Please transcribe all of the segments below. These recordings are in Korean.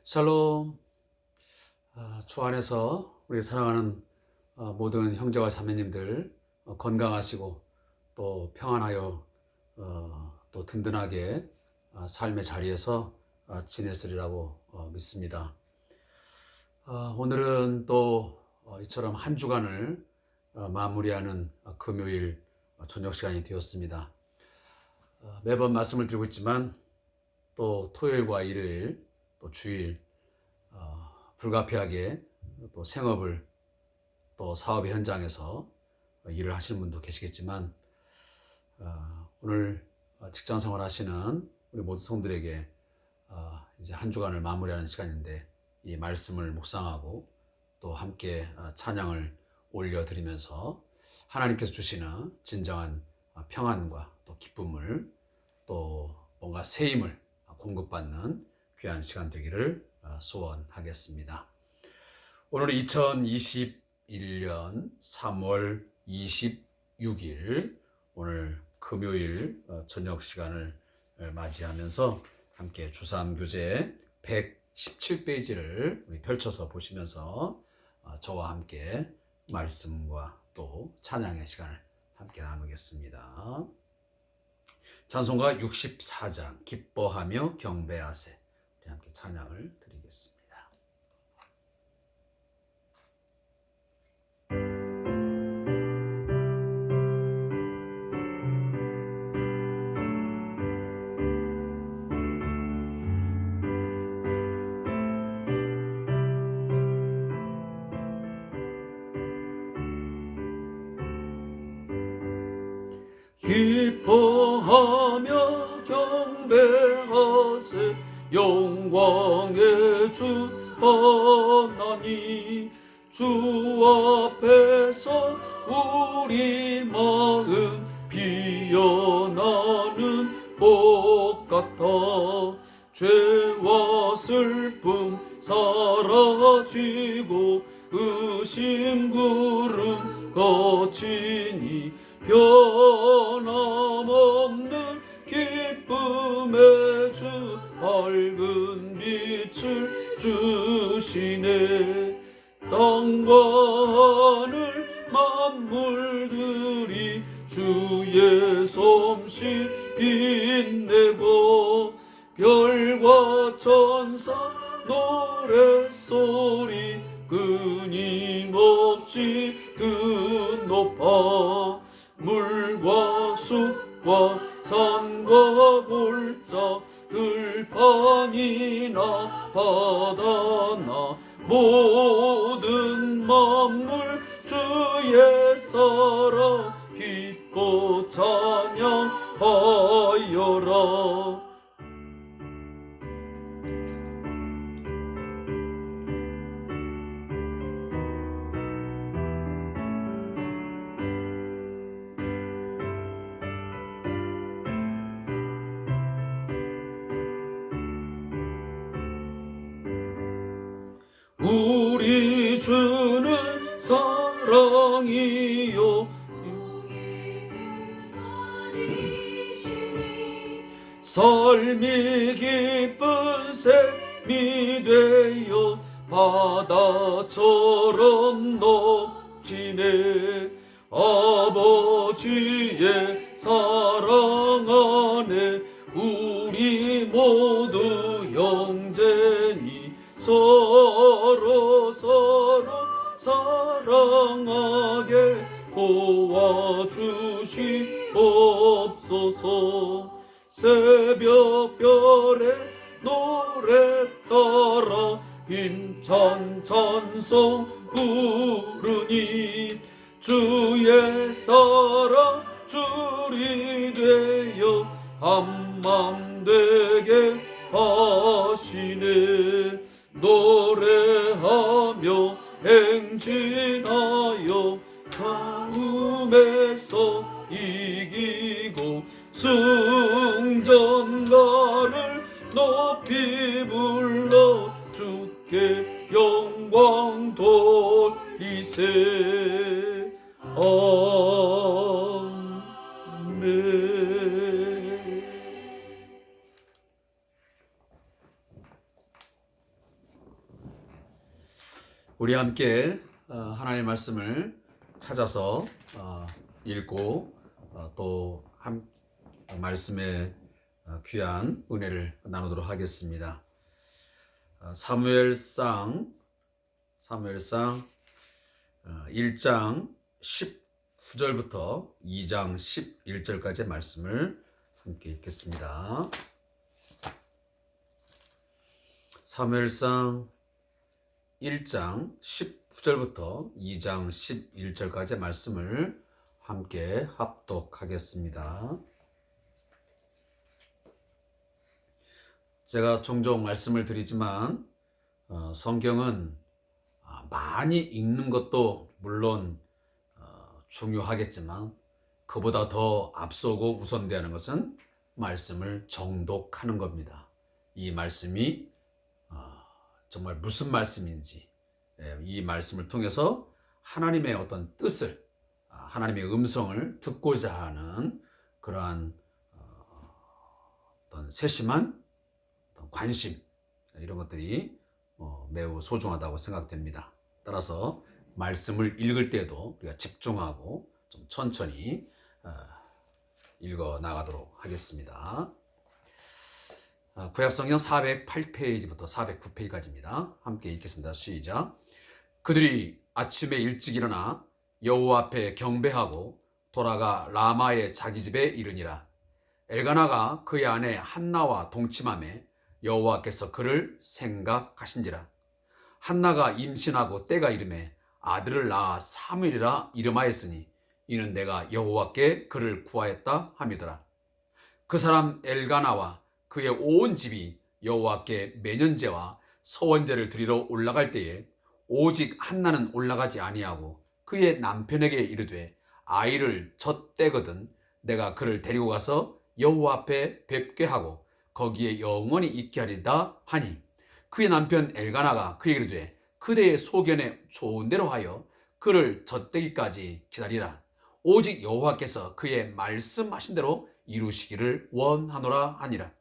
샬롬. 주 안에서 우리 사랑하는 모든 형제와 자매님들 건강하시고 또 평안하여 또 든든하게 삶의 자리에서 지냈으리라고 믿습니다. 오늘은 또 이처럼 한 주간을 마무리하는 금요일 저녁 시간이 되었습니다. 매번 말씀을 드리고 있지만 또 토요일과 일요일 또 주일 불가피하게 또 생업을 또 사업의 현장에서 일을 하시는 분도 계시겠지만 오늘 직장 생활 하시는 우리 모든 성도들에게 이제 한 주간을 마무리하는 시간인데 이 말씀을 묵상하고 또 함께 찬양을 올려드리면서 하나님께서 주시는 진정한 평안과 또 기쁨을 또 뭔가 새 힘을 공급받는 귀한 시간 되기를 소원하겠습니다. 오늘은 2021년 3월 26일 오늘 금요일 저녁 시간을 맞이하면서 함께 주삼교재 117페이지를 우리 펼쳐서 보시면서 저와 함께 말씀과 또 찬양의 시간을 함께 나누겠습니다. 찬송가 64장 기뻐하며 경배하세. 우리 함께 찬양을 드리겠습니다. 기뻐하며 경배하세. 영광의 주 하나님, 주 앞에서 우리 마음 피어나는 꽃 같아. 죄와 슬픔 사라지고 의심 구름 거치니 변함없는 기쁨의 주 밝은 빛을 주시네. 땅과 하늘 만물들이 주의 솜씨 빛내고 별과 천사 노랫소리 끊임없이 높아. 물과 숲과 산과 골짜 들판이나 바다나 모든 만물 주의 사랑 기뻐 찬양하여라. 우리 주는 사랑이요 삶이 기쁜 샘이 되어 바다처럼 넘치네. 아버지의 사랑 안에 우리 모두 형제니 서로 사랑하게 도와주시옵소서. 새벽별의 노래 따라 힘찬 찬송 부르니 주의 사랑 줄이 되어 한맘 되게 하시네. 노래하며 행진하여 싸움에서 이기고 승전가를 높이 불러 주께 영광 돌리세. 아멘. 우리 함께 하나님의 말씀을 찾아서 읽고 또 말씀의 귀한 은혜를 나누도록 하겠습니다. 사무엘상 1장 19절부터 2장 11절까지의 말씀을 함께 읽겠습니다. 사무엘상 1장 19절부터 2장 11절까지의 말씀을 함께 합독하겠습니다. 제가 종종 말씀을 드리지만 성경은 많이 읽는 것도 물론 중요하겠지만 그보다 더 앞서고 우선되는 것은 말씀을 정독하는 겁니다. 이 말씀이 정말 무슨 말씀인지, 이 말씀을 통해서 하나님의 어떤 뜻을, 하나님의 음성을 듣고자 하는 그러한 어떤 세심한 어떤 관심, 이런 것들이 매우 소중하다고 생각됩니다. 따라서 말씀을 읽을 때도 우리가 집중하고 좀 천천히 읽어 나가도록 하겠습니다. 구약성경 408페이지부터 409페이지까지입니다. 함께 읽겠습니다. 시작. 그들이 아침에 일찍 일어나 여호와 앞에 경배하고 돌아가 라마의 자기 집에 이르니라. 엘가나가 그의 아내 한나와 동침하매 여호와께서 그를 생각하신지라. 한나가 임신하고 때가 이르매 아들을 낳아 사무엘이라 이름하였으니 이는 내가 여호와께 그를 구하였다 함이더라. 그 사람 엘가나와 그의 온 집이 여호와께 매년제와 서원제를 드리러 올라갈 때에 오직 한나는 올라가지 아니하고 그의 남편에게 이르되 아이를 젖대거든 내가 그를 데리고 가서 여호와 앞에 뵙게 하고 거기에 영원히 있게 하리다 하니 그의 남편 엘가나가 그에게 이르되 그대의 소견에 좋은 대로 하여 그를 젖대기까지 기다리라. 오직 여호와께서 그의 말씀하신 대로 이루시기를 원하노라 하니라.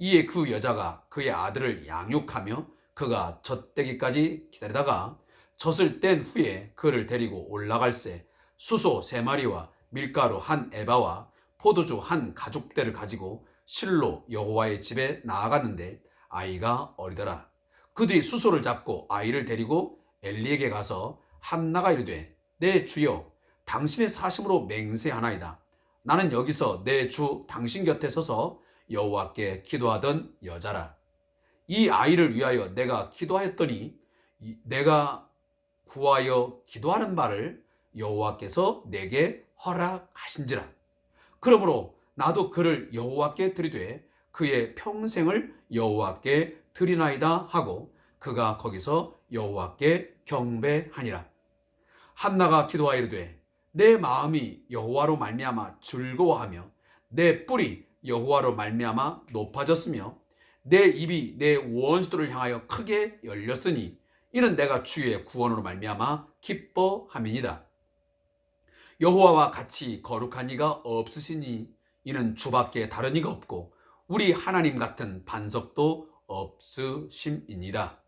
이에 그 여자가 그의 아들을 양육하며 그가 젖대기까지 기다리다가 젖을 뗀 후에 그를 데리고 올라갈새 수소 3마리와 밀가루 1에바와 포도주 1가죽대를 가지고 실로 여호와의 집에 나아갔는데 아이가 어리더라. 그들이 수소를 잡고 아이를 데리고 엘리에게 가서 한나가 이르되 내 주여 당신의 사심으로 맹세하나이다. 나는 여기서 내 주 당신 곁에 서서 여호와께 기도하던 여자라. 이 아이를 위하여 내가 기도하였더니 내가 구하여 기도하는 바를 여호와께서 내게 허락하신지라. 그러므로 나도 그를 여호와께 드리되 그의 평생을 여호와께 드리나이다 하고 그가 거기서 여호와께 경배하니라. 한나가 기도하여 이르되 내 마음이 여호와로 말미암아 즐거워하며 내 뿔이 여호와로 말미암아 높아졌으며 내 입이 내 원수들을 향하여 크게 열렸으니 이는 내가 주의 구원으로 말미암아 기뻐함이니이다. 여호와와 같이 거룩한 이가 없으시니 이는 주밖에 다른 이가 없고 우리 하나님 같은 반석도 없으심이니이다.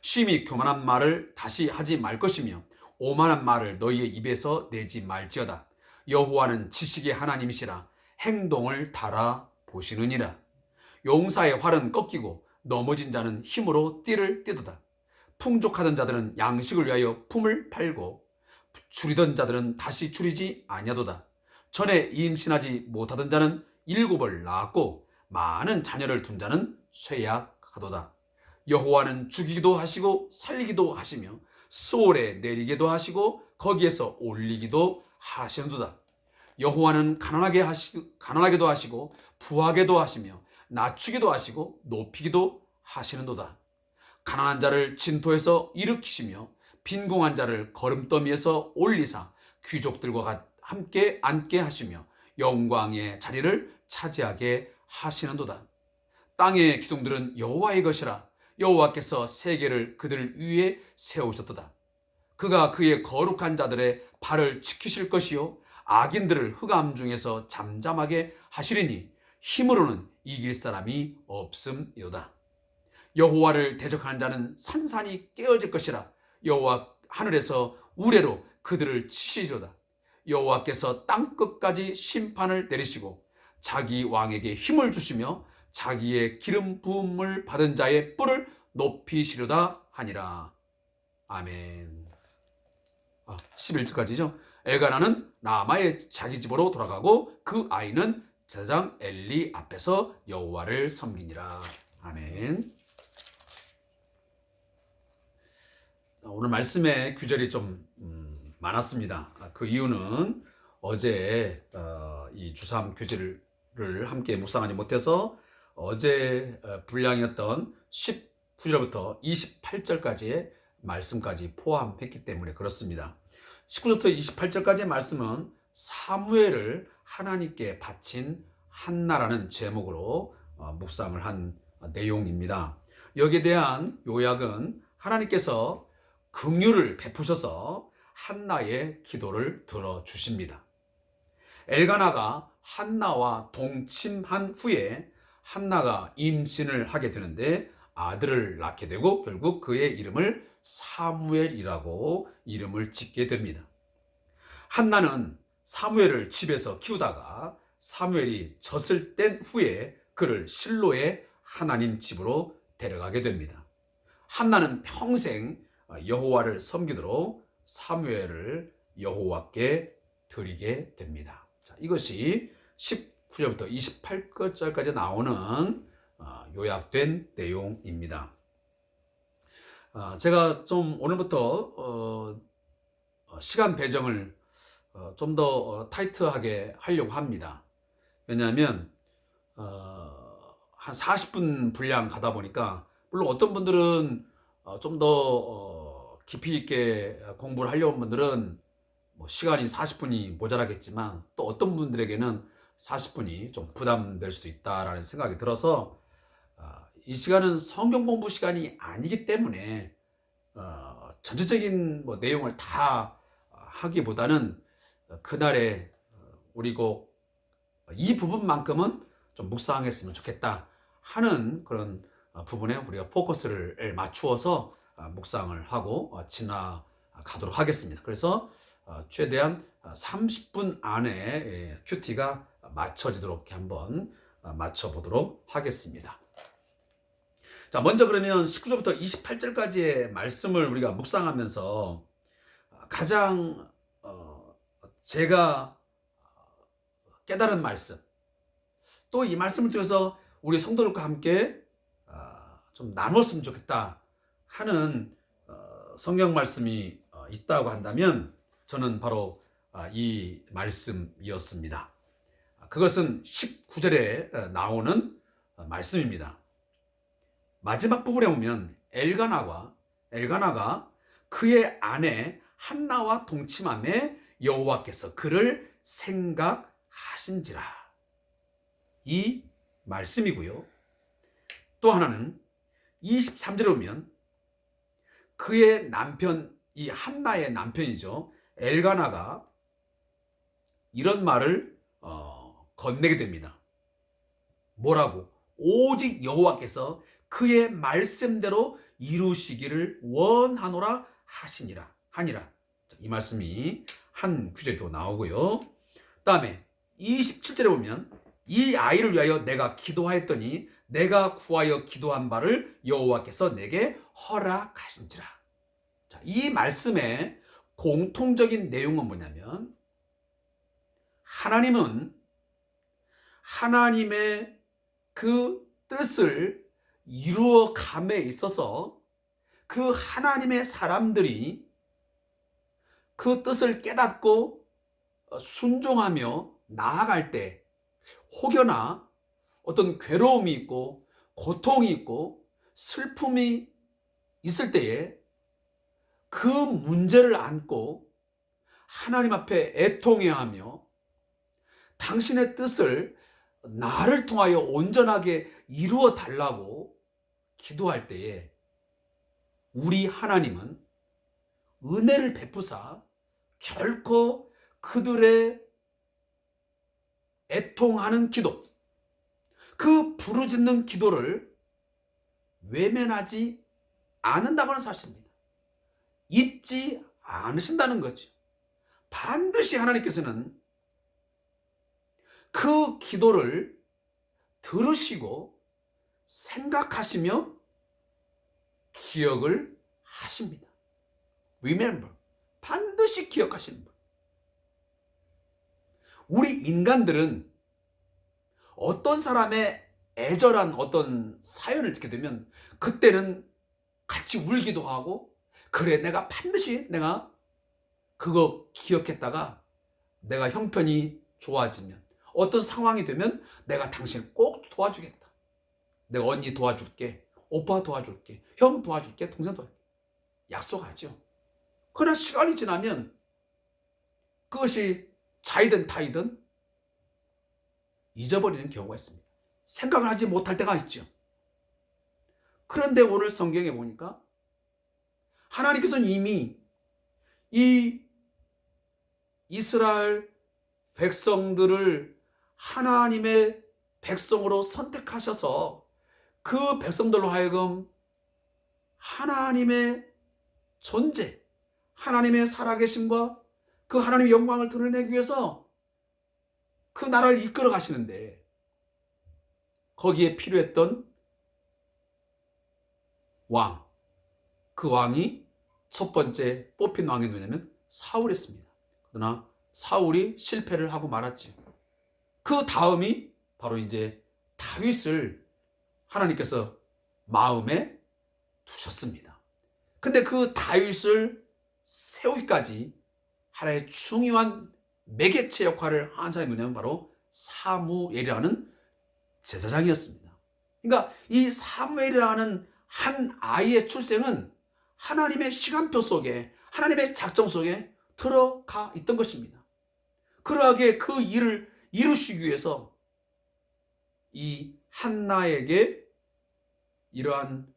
심히 교만한 말을 다시 하지 말 것이며 오만한 말을 너희의 입에서 내지 말지어다. 여호와는 지식의 하나님이시라 행동을 달아보시느니라. 용사의 활은 꺾이고 넘어진 자는 힘으로 띠를 띠도다. 풍족하던 자들은 양식을 위하여 품을 팔고 줄이던 자들은 다시 줄이지 아니하도다. 전에 임신하지 못하던 자는 7을 낳았고 많은 자녀를 둔 자는 쇠약하도다. 여호와는 죽이기도 하시고 살리기도 하시며 스올에 내리기도 하시고 거기에서 올리기도 하시는도다. 여호와는 가난하게도 하시고 부하게도 하시며 낮추기도 하시고 높이기도 하시는도다. 가난한 자를 진토에서 일으키시며 빈궁한 자를 거름더미에서 올리사 귀족들과 함께 앉게 하시며 영광의 자리를 차지하게 하시는도다. 땅의 기둥들은 여호와의 것이라. 여호와께서 세계를 그들 위에 세우셨도다. 그가 그의 거룩한 자들의 발을 지키실 것이요 악인들을 흑암 중에서 잠잠하게 하시리니 힘으로는 이길 사람이 없음이로다. 여호와를 대적하는 자는 산산이 깨어질 것이라. 여호와 하늘에서 우레로 그들을 치시리로다. 여호와께서 땅 끝까지 심판을 내리시고 자기 왕에게 힘을 주시며 자기의 기름 부음을 받은 자의 뿔을 높이시려다 하니라. 아멘. 11절까지죠. 엘가나는 라마의 자기 집으로 돌아가고 그 아이는 제사장 엘리 앞에서 여호와를 섬기니라. 아멘. 오늘 말씀에 규절이 좀 많았습니다. 그 이유는 어제 이 주삼 규절을 함께 묵상하지 못해서 어제 분량이었던 19절부터 28절까지의 말씀까지 포함했기 때문에 그렇습니다. 19절부터 28절까지의 말씀은 사무엘을 하나님께 바친 한나라는 제목으로 묵상을 한 내용입니다. 여기에 대한 요약은 하나님께서 긍휼을 베푸셔서 한나의 기도를 들어주십니다. 엘가나가 한나와 동침한 후에 한나가 임신을 하게 되는데 아들을 낳게 되고 결국 그의 이름을 사무엘이라고 이름을 짓게 됩니다. 한나는 사무엘을 집에서 키우다가 사무엘이 젖을 뗀 후에 그를 실로의 하나님 집으로 데려가게 됩니다. 한나는 평생 여호와를 섬기도록 사무엘을 여호와께 드리게 됩니다. 자, 이것이 19절부터 28절까지 나오는 요약된 내용입니다. 제가 좀 오늘부터 시간 배정을 좀 더 타이트하게 하려고 합니다. 왜냐하면 한 40분 분량 가다 보니까 물론 어떤 분들은 좀 더 깊이 있게 공부를 하려는 분들은 시간이 40분이 모자라겠지만 또 어떤 분들에게는 40분이 좀 부담될 수도 있다라는 생각이 들어서 이 시간은 성경 공부 시간이 아니기 때문에 전체적인 내용을 다 하기보다는 그날에 우리 꼭 이 부분만큼은 좀 묵상했으면 좋겠다 하는 그런 부분에 우리가 포커스를 맞추어서 묵상을 하고 지나가도록 하겠습니다. 그래서 최대한 30분 안에 큐티가 맞춰지도록 한번 맞춰보도록 하겠습니다. 자, 먼저 그러면 19절부터 28절까지의 말씀을 우리가 묵상하면서 가장 제가 깨달은 말씀, 또 이 말씀을 통해서 우리 성도들과 함께 좀 나눴으면 좋겠다 하는 성경 말씀이 있다고 한다면 저는 바로 이 말씀이었습니다. 그것은 19절에 나오는 말씀입니다. 마지막 부분에 보면 엘가나가 그의 아내 한나와 동침함에 여호와께서 그를 생각하신지라, 이 말씀이고요. 또 하나는 23절에 보면 그의 남편, 이 한나의 남편이죠, 엘가나가 이런 말을 건네게 됩니다. 뭐라고? 오직 여호와께서 그의 말씀대로 이루시기를 원하노라 하니라. 이 말씀이 한 구절이 더 나오고요. 다음에 27절에 보면 이 아이를 위하여 내가 기도하였더니 내가 구하여 기도한 바를 여호와께서 내게 허락하신지라. 자, 이 말씀의 공통적인 내용은 뭐냐면 하나님은 하나님의 그 뜻을 이루어감에 있어서 그 하나님의 사람들이 그 뜻을 깨닫고 순종하며 나아갈 때 혹여나 어떤 괴로움이 있고 고통이 있고 슬픔이 있을 때에 그 문제를 안고 하나님 앞에 애통해야 하며 당신의 뜻을 나를 통하여 온전하게 이루어 달라고 기도할 때에 우리 하나님은 은혜를 베푸사 결코 그들의 애통하는 기도, 그 부르짖는 기도를 외면하지 않는다고 하는 사실입니다. 잊지 않으신다는 거죠. 반드시 하나님께서는 그 기도를 들으시고 생각하시며 기억을 하십니다. Remember. 반드시 기억하시는 분. 우리 인간들은 어떤 사람의 애절한 어떤 사연을 듣게 되면 그때는 같이 울기도 하고, 그래 내가 반드시 내가 그거 기억했다가 내가 형편이 좋아지면, 어떤 상황이 되면 내가 당신을 꼭 도와주겠다. 내가 언니 도와줄게, 오빠 도와줄게, 형 도와줄게, 동생 도와줄게. 약속하죠. 그러나 시간이 지나면 그것이 자이든 타이든 잊어버리는 경우가 있습니다. 생각을 하지 못할 때가 있죠. 그런데 오늘 성경에 보니까 하나님께서는 이미 이 이스라엘 백성들을 하나님의 백성으로 선택하셔서 그 백성들로 하여금 하나님의 존재, 하나님의 살아계심과 그 하나님의 영광을 드러내기 위해서 그 나라를 이끌어 가시는데, 거기에 필요했던 왕, 그 왕이 첫 번째 뽑힌 왕이 누구냐면 사울이었습니다. 그러나 사울이 실패를 하고 말았지. 그 다음이 바로 이제 다윗을 하나님께서 마음에 두셨습니다. 근데 그 다윗을 세우기까지 하나의 중요한 매개체 역할을 한 사람이 누구냐면 바로 사무엘이라는 제사장이었습니다. 그러니까 이 사무엘이라는 한 아이의 출생은 하나님의 시간표 속에, 하나님의 작정 속에 들어가 있던 것입니다. 그러하게 그 일을 이루시기 위해서 이 한나에게 이러한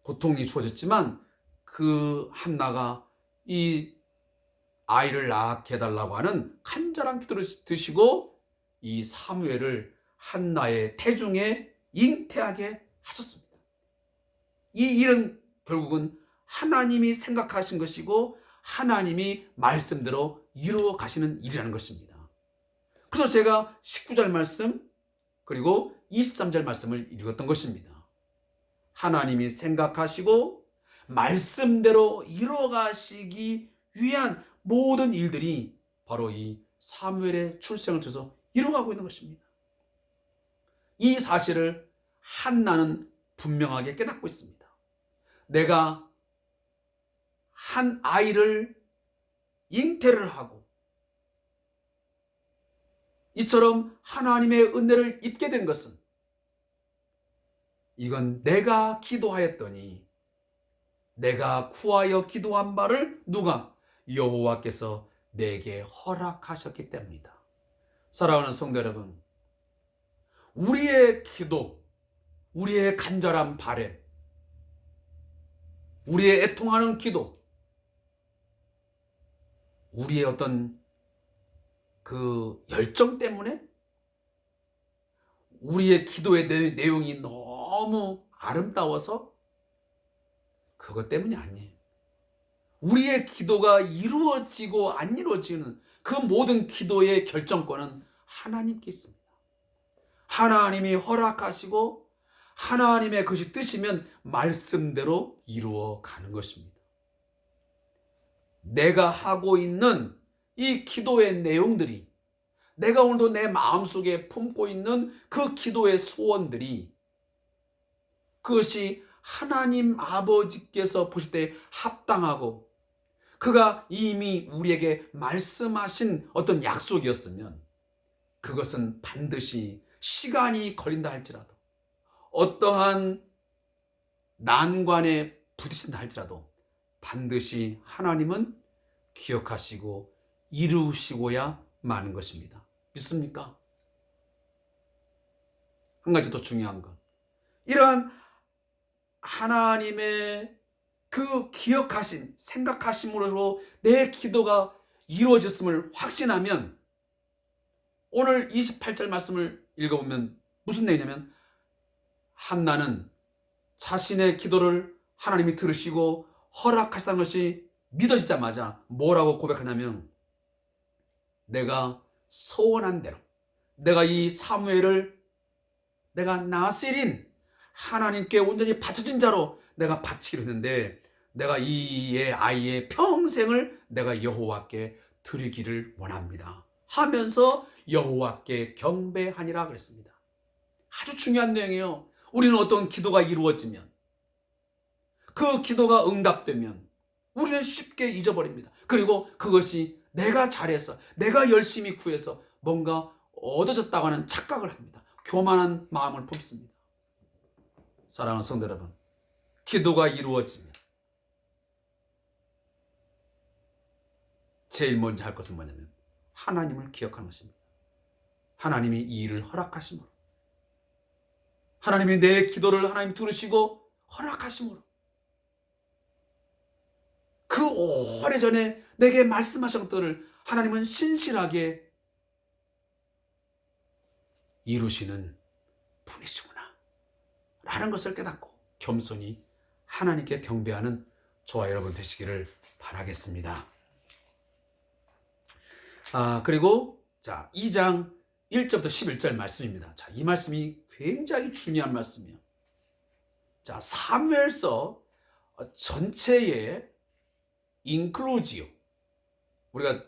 고통이 주어졌지만, 그 한나가 이 아이를 낳게 해달라고 하는 간절한 기도를 드시고 이 사무엘을 한나의 태중에 잉태하게 하셨습니다. 이 일은 결국은 하나님이 생각하신 것이고 하나님이 말씀대로 이루어 가시는 일이라는 것입니다. 그래서 제가 19절 말씀 그리고 23절 말씀을 읽었던 것입니다. 하나님이 생각하시고 말씀대로 이루어 가시기 위한 모든 일들이 바로 이 사무엘의 출생을 통해서 이루어가고 있는 것입니다. 이 사실을 한나는 분명하게 깨닫고 있습니다. 내가 한 아이를 잉태를 하고 이처럼 하나님의 은혜를 입게 된 것은 이건 내가 기도하였더니, 내가 구하여 기도한 바를 누가? 여호와께서 내게 허락하셨기 때문이다. 사랑하는 성도 여러분, 우리의 기도, 우리의 간절한 바람, 우리의 애통하는 기도, 우리의 어떤 그 열정 때문에 우리의 기도의 내용이 너무 아름다워서 그것 때문이 아니에요. 우리의 기도가 이루어지고 안 이루어지는 그 모든 기도의 결정권은 하나님께 있습니다. 하나님이 허락하시고 하나님의 그것이 뜻이면 말씀대로 이루어 가는 것입니다. 내가 하고 있는 이 기도의 내용들이, 내가 오늘도 내 마음속에 품고 있는 그 기도의 소원들이, 그것이 하나님 아버지께서 보실 때 합당하고 그가 이미 우리에게 말씀하신 어떤 약속이었으면 그것은 반드시 시간이 걸린다 할지라도, 어떠한 난관에 부딪힌다 할지라도 반드시 하나님은 기억하시고 이루시고야 마는 것입니다. 믿습니까? 한 가지 더 중요한 것, 이러한 하나님의 그 기억하신, 생각하심으로 내 기도가 이루어졌음을 확신하면, 오늘 28절 말씀을 읽어보면 무슨 내용이냐면, 한나는 자신의 기도를 하나님이 들으시고 허락하셨다는 것이 믿어지자마자 뭐라고 고백하냐면, 내가 소원한 대로, 내가 이 사무엘을 내가 나실인 하나님께 온전히 바쳐진 자로 내가 바치기로 했는데, 내가 이의 아이의 평생을 내가 여호와께 드리기를 원합니다 하면서 여호와께 경배하니라 그랬습니다. 아주 중요한 내용이에요. 우리는 어떤 기도가 이루어지면, 그 기도가 응답되면 우리는 쉽게 잊어버립니다. 그리고 그것이 내가 잘해서, 내가 열심히 구해서 뭔가 얻어졌다고 하는 착각을 합니다. 교만한 마음을 품습니다. 사랑하는 성도 여러분, 기도가 이루어지면 제일 먼저 할 것은 뭐냐면 하나님을 기억하는 것입니다. 하나님이 이 일을 허락하심으로, 하나님이 내 기도를 하나님 들으시고 허락하심으로, 그 오래전에 내게 말씀하신 것들을 하나님은 신실하게 이루시는 분이시구나 라는 것을 깨닫고 겸손히 하나님께 경배하는 저와 여러분 되시기를 바라겠습니다. 그리고 2장 1절부터 11절 말씀입니다. 이 말씀이 굉장히 중요한 말씀이에요. 사무엘서 전체의 인클루지오, 우리가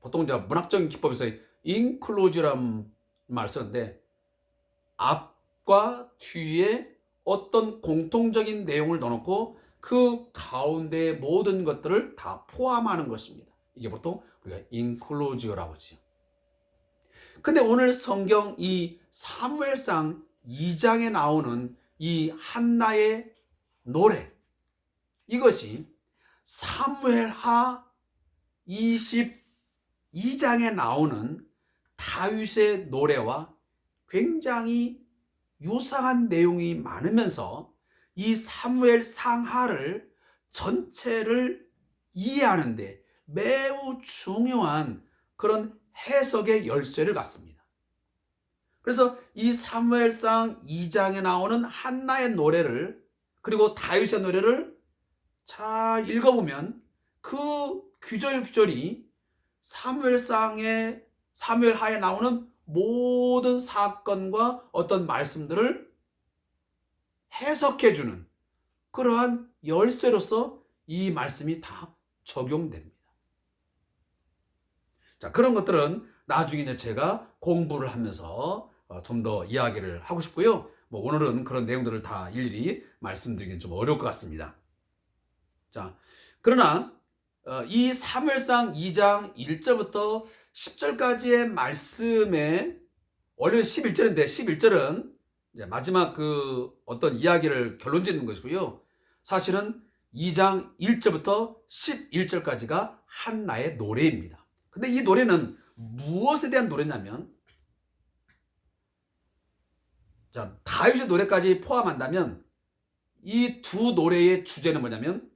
보통 문학적인 기법에서 인클루지오라는 말을 쓰는데, 앞과 뒤에 어떤 공통적인 내용을 넣어놓고 그 가운데 모든 것들을 다 포함하는 것입니다. 이게 보통 우리가 인클루지오라고 하죠. 근데 오늘 성경 이 사무엘상 2장에 나오는 이 한나의 노래, 이것이 사무엘하 22장에 나오는 다윗의 노래와 굉장히 유사한 내용이 많으면서 이 사무엘 상하를 전체를 이해하는데 매우 중요한 그런 해석의 열쇠를 갖습니다. 그래서 이 사무엘상 2장에 나오는 한나의 노래를, 그리고 다윗의 노래를 잘 읽어보면 그 구절구절이 사무엘하에 나오는 모든 사건과 어떤 말씀들을 해석해주는 그러한 열쇠로서 이 말씀이 다 적용됩니다. 그런 것들은 나중에 이제 제가 공부를 하면서 좀 더 이야기를 하고 싶고요. 오늘은 그런 내용들을 다 일일이 말씀드리기는 좀 어려울 것 같습니다. 그러나 이 사무엘상 2장 1절부터 10절까지의 말씀에, 원래는 11절인데 11절은 이제 마지막 그 어떤 이야기를 결론 짓는 것이고요. 사실은 2장 1절부터 11절까지가 한나의 노래입니다. 근데 이 노래는 무엇에 대한 노래냐면, 다윗의 노래까지 포함한다면 이 두 노래의 주제는 뭐냐면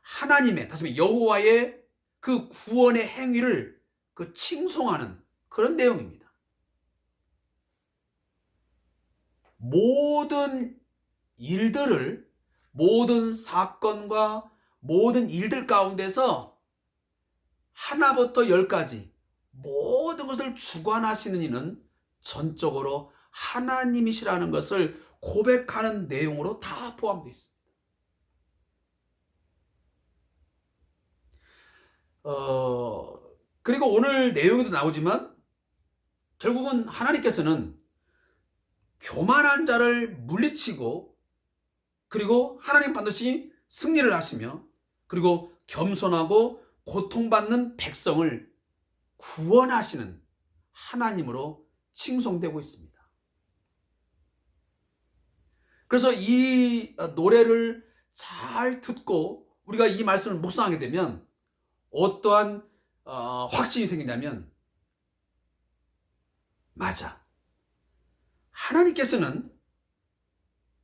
하나님의, 다시 말해 여호와의 그 구원의 행위를 그 칭송하는 그런 내용입니다. 모든 일들을, 모든 사건과 모든 일들 가운데서 하나부터 열까지 모든 것을 주관하시는 이는 전적으로 하나님이시라는 것을 고백하는 내용으로 다 포함되어 있습니다. 그리고 오늘 내용에도 나오지만 결국은 하나님께서는 교만한 자를 물리치고, 그리고 하나님 반드시 승리를 하시며, 그리고 겸손하고 고통받는 백성을 구원하시는 하나님으로 칭송되고 있습니다. 그래서 이 노래를 잘 듣고 우리가 이 말씀을 묵상하게 되면 어떠한 확신이 생기냐면, 맞아, 하나님께서는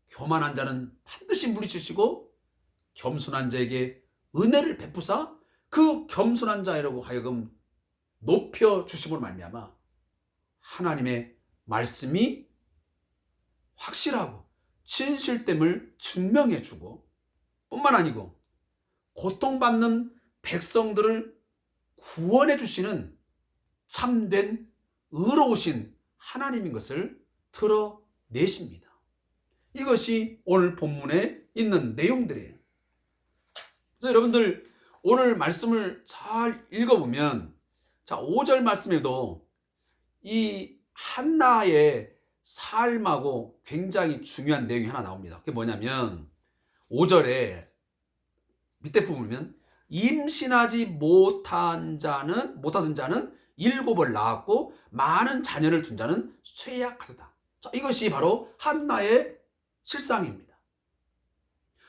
교만한 자는 반드시 물리치시고 겸손한 자에게 은혜를 베푸사 그 겸손한 자라고 하여금 높여주심으로 말미암아 하나님의 말씀이 확실하고 진실됨을 증명해주고, 뿐만 아니고 고통받는 백성들을 구원해 주시는 참된 의로우신 하나님인 것을 드러내십니다. 이것이 오늘 본문에 있는 내용들이에요. 그래서 여러분들 오늘 말씀을 잘 읽어보면, 자, 5절 말씀에도 이 한나의 삶하고 굉장히 중요한 내용이 하나 나옵니다. 그게 뭐냐면 5절에 밑에 부분을 보면 임신하지 못하던 자는 7을 낳았고 많은 자녀를 둔 자는 쇠약하도다. 자, 이것이 바로 한나의 실상입니다.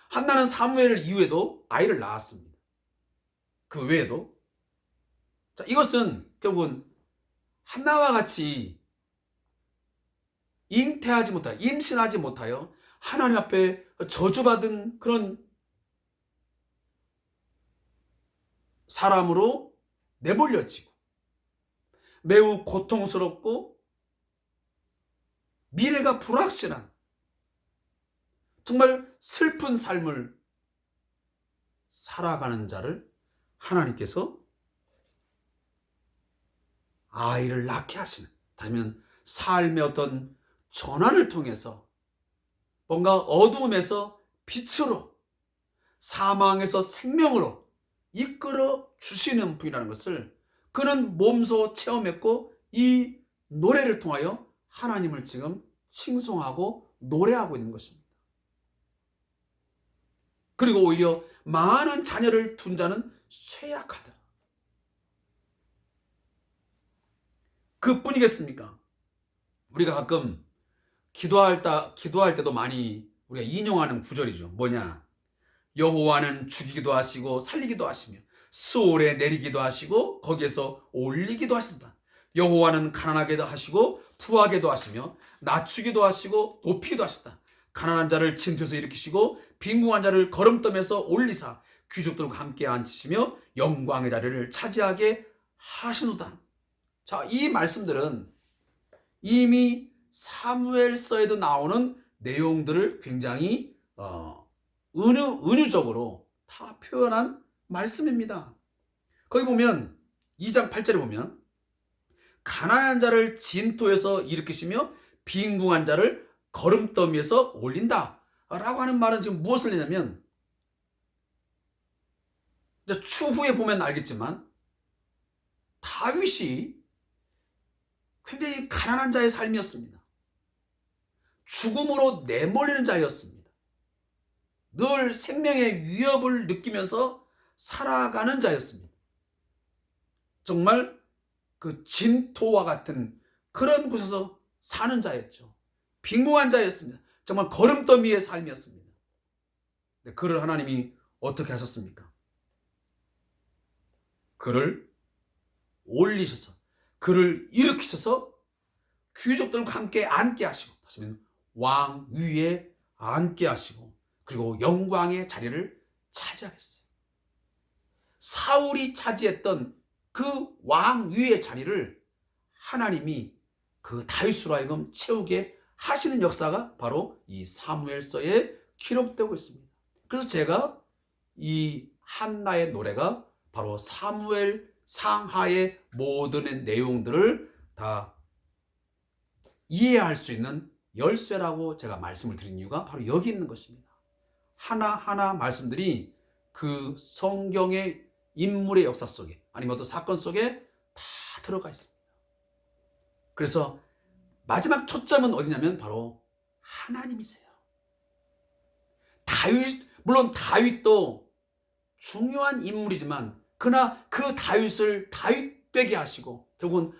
한나는 사무엘 이후에도 아이를 낳았습니다. 그 외에도. 자, 이것은 결국은 한나와 같이 잉태하지 못하여, 임신하지 못하여 하나님 앞에 저주받은 그런 사람으로 내몰려지고 매우 고통스럽고 미래가 불확실한 정말 슬픈 삶을 살아가는 자를 하나님께서 아이를 낳게 하시는, 다시면 삶의 어떤 전환을 통해서 뭔가 어두움에서 빛으로, 사망에서 생명으로 이끌어 주시는 분이라는 것을 그는 몸소 체험했고, 이 노래를 통하여 하나님을 지금 칭송하고 노래하고 있는 것입니다. 그리고 오히려 많은 자녀를 둔 자는 쇠약하다. 그뿐이겠습니까? 우리가 가끔 기도할 때도 많이 우리가 인용하는 구절이죠. 뭐냐? 여호와는 죽이기도 하시고 살리기도 하시며 스올에 내리기도 하시고 거기에서 올리기도 하신다. 여호와는 가난하게도 하시고 부하게도 하시며 낮추기도 하시고 높이기도 하셨다. 가난한 자를 진토에서 일으키시고 빈궁한 자를 거름더미에서 올리사 귀족들과 함께 앉히시며 영광의 자리를 차지하게 하시노다. 자, 이 말씀들은 이미 사무엘서에도 나오는 내용들을 굉장히 은유적으로 다 표현한 말씀입니다. 거기 보면 2장 8절에 보면 가난한 자를 진토에서 일으키시며 빈궁한 자를 거름더미에서 올린다 라고 하는 말은 지금 무엇을 내냐면, 이제 추후에 보면 알겠지만 다윗이 굉장히 가난한 자의 삶이었습니다. 죽음으로 내몰리는 자였습니다. 늘 생명의 위협을 느끼면서 살아가는 자였습니다. 정말 그 진토와 같은 그런 곳에서 사는 자였죠. 빈궁한 자였습니다. 정말 거름더미의 삶이었습니다. 근데 그를 하나님이 어떻게 하셨습니까? 그를 올리셔서, 그를 일으키셔서 귀족들과 함께 앉게 하시고, 다시 말하면 왕 위에 앉게 하시고, 그리고 영광의 자리를 차지하겠어요. 사울이 차지했던 그 왕 위의 자리를 하나님이 그 다윗으로 하여금 채우게 하시는 역사가 바로 이 사무엘서에 기록되고 있습니다. 그래서 제가 이 한나의 노래가 바로 사무엘 상하의 모든 내용들을 다 이해할 수 있는 열쇠라고 제가 말씀을 드린 이유가 바로 여기 있는 것입니다. 하나하나 말씀들이 그 성경의 인물의 역사 속에, 아니면 어떤 사건 속에 다 들어가 있습니다. 그래서 마지막 초점은 어디냐면 바로 하나님이세요. 물론 다윗도 중요한 인물이지만 그러나 그 다윗을 다윗 되게 하시고 결국은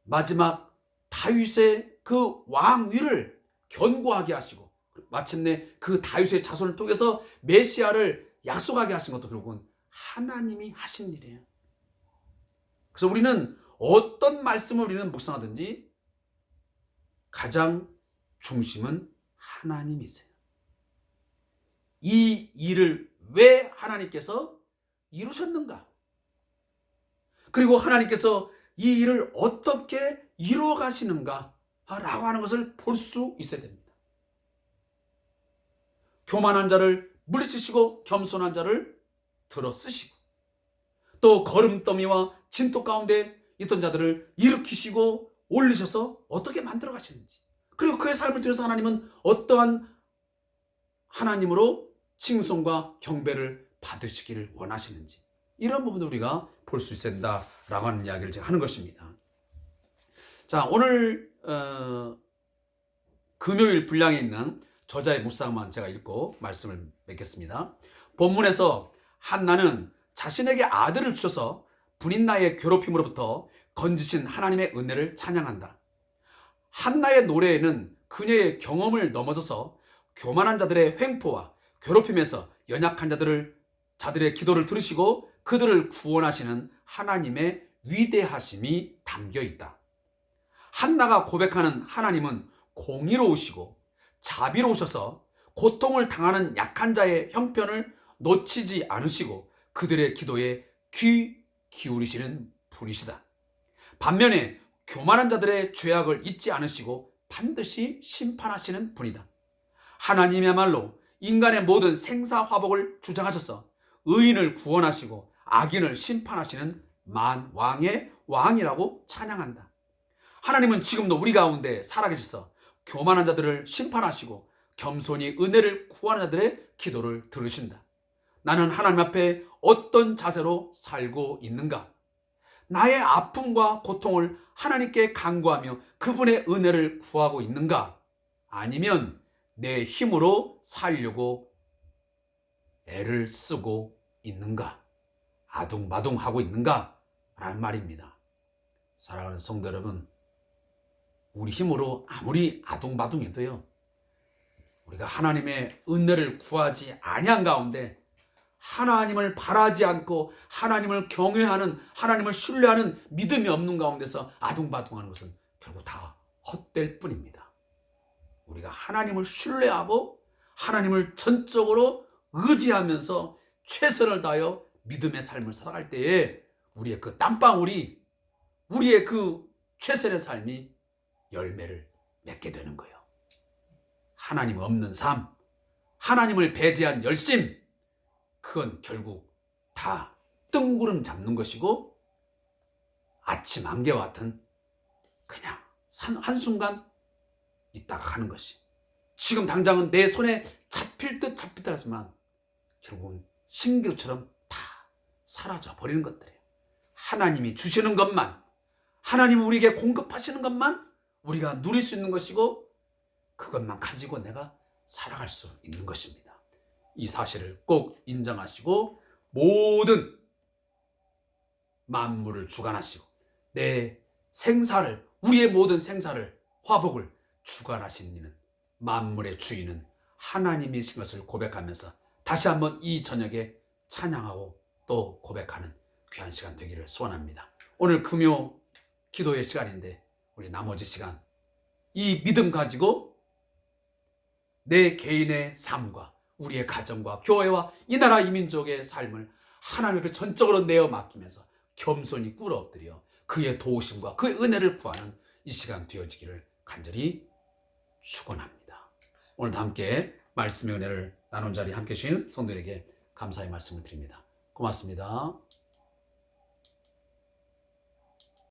마지막 다윗의 그 왕위를 견고하게 하시고 마침내 그 다윗의 자손을 통해서 메시아를 약속하게 하신 것도 결국은 하나님이 하신 일이에요. 그래서 우리는 어떤 말씀을 우리는 묵상하든지 가장 중심은 하나님이세요. 이 일을 왜 하나님께서 이루셨는가? 그리고 하나님께서 이 일을 어떻게 이루어 가시는가? 라고 하는 것을 볼 수 있어야 됩니다. 교만한 자를 물리치시고 겸손한 자를 들어 쓰시고 또 거름더미와 진토 가운데 있던 자들을 일으키시고 올리셔서 어떻게 만들어 가시는지, 그리고 그의 삶을 통해서 하나님은 어떠한 하나님으로 칭송과 경배를 받으시기를 원하시는지, 이런 부분을 우리가 볼 수 있어야 된다라고 하는 이야기를 제가 하는 것입니다. 자, 오늘 금요일 분량에 있는 저자의 묵상만 제가 읽고 말씀을 맺겠습니다. 본문에서 한나는 자신에게 아들을 주셔서 분인나의 괴롭힘으로부터 건지신 하나님의 은혜를 찬양한다. 한나의 노래에는 그녀의 경험을 넘어서서 교만한 자들의 횡포와 괴롭힘에서 연약한 자들의 기도를 들으시고 그들을 구원하시는 하나님의 위대하심이 담겨 있다. 한나가 고백하는 하나님은 공의로우시고 자비로우셔서 고통을 당하는 약한 자의 형편을 놓치지 않으시고 그들의 기도에 귀 기울이시는 분이시다. 반면에 교만한 자들의 죄악을 잊지 않으시고 반드시 심판하시는 분이다. 하나님이야말로 인간의 모든 생사화복을 주장하셔서 의인을 구원하시고 악인을 심판하시는 만왕의 왕이라고 찬양한다. 하나님은 지금도 우리 가운데 살아계셔서 교만한 자들을 심판하시고 겸손히 은혜를 구하는 자들의 기도를 들으신다. 나는 하나님 앞에 어떤 자세로 살고 있는가? 나의 아픔과 고통을 하나님께 간구하며 그분의 은혜를 구하고 있는가? 아니면 내 힘으로 살려고 애를 쓰고 있는가? 아둥바둥하고 있는가? 라는 말입니다. 사랑하는 성도 여러분, 우리 힘으로 아무리 아둥바둥해도요, 우리가 하나님의 은혜를 구하지 아니한 가운데 하나님을 바라지 않고 하나님을 경외하는, 하나님을 신뢰하는 믿음이 없는 가운데서 아둥바둥하는 것은 결국 다 헛될 뿐입니다. 우리가 하나님을 신뢰하고 하나님을 전적으로 의지하면서 최선을 다하여 믿음의 삶을 살아갈 때에 우리의 그 땀방울이, 우리의 그 최선의 삶이 열매를 맺게 되는 거예요. 하나님 없는 삶, 하나님을 배제한 열심, 그건 결국 다 뜬구름 잡는 것이고 아침 안개와 같은 그냥 한순간 있다가 가는 것이, 지금 당장은 내 손에 잡힐 듯 하지만 결국은 신기루처럼 다 사라져 버리는 것들이에요. 하나님이 주시는 것만, 하나님이 우리에게 공급하시는 것만 우리가 누릴 수 있는 것이고 그것만 가지고 내가 살아갈 수 있는 것입니다. 이 사실을 꼭 인정하시고 모든 만물을 주관하시고 내 생사를, 우리의 모든 생사를, 화복을 주관하신 이는, 만물의 주인은 하나님이신 것을 고백하면서 다시 한번 이 저녁에 찬양하고 또 고백하는 귀한 시간 되기를 소원합니다. 오늘 금요 기도의 시간인데 우리 나머지 시간 이 믿음 가지고 내 개인의 삶과 우리의 가정과 교회와 이 나라 이 민족의 삶을 하나님 앞에 전적으로 내어 맡기면서 겸손히 꿇어 엎드려 그의 도우심과 그의 은혜를 구하는 이 시간 되어지기를 간절히 축원합니다. 오늘도 함께 말씀의 은혜를 나눈 자리에 함께 주신 성도들에게 감사의 말씀을 드립니다. 고맙습니다.